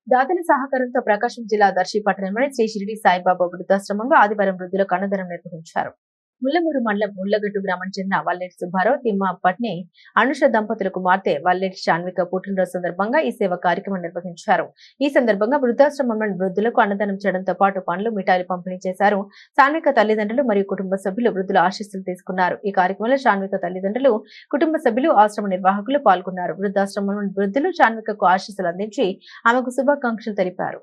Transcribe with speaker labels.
Speaker 1: దాతల సహకారంతో ప్రకాశం జిల్లా దర్శి పట్టణంలోని శ్రీ షిరిడి సాయిబాబా వృద్ధాశ్రమంలో ఆదివారం వృద్ధులకు అన్నదానం నిర్వహించారు. ముల్లమూరు మండలం ముళ్లగట్టు గ్రామం చెందిన వల్లెటి సుబ్బారావు తిమ్మ పట్ని అనుష దంపతుల కుమార్తె వల్లెటి శాన్విక పుట్టినరోజు సందర్భంగా ఈ సేవ కార్యక్రమం నిర్వహించారు. ఈ సందర్భంగా వృద్ధాశ్రమంలోని వృద్ధులకు అన్నదానం చేయడంతో పాటు పండ్లు మిఠాయిలు పంపిణీ చేశారు. శాన్విక తల్లిదండ్రులు మరియు కుటుంబ సభ్యులు వృద్ధుల ఆశీస్సులు తీసుకున్నారు. ఈ కార్యక్రమంలో శాన్విక తల్లిదండ్రులు, కుటుంబ సభ్యులు, ఆశ్రమ నిర్వాహకులు పాల్గొన్నారు. వృద్ధాశ్రమంలోని వృద్ధులు శాన్వికకు ఆశీస్సులు అందించి ఆమెకు శుభాకాంక్షలు తెలిపారు.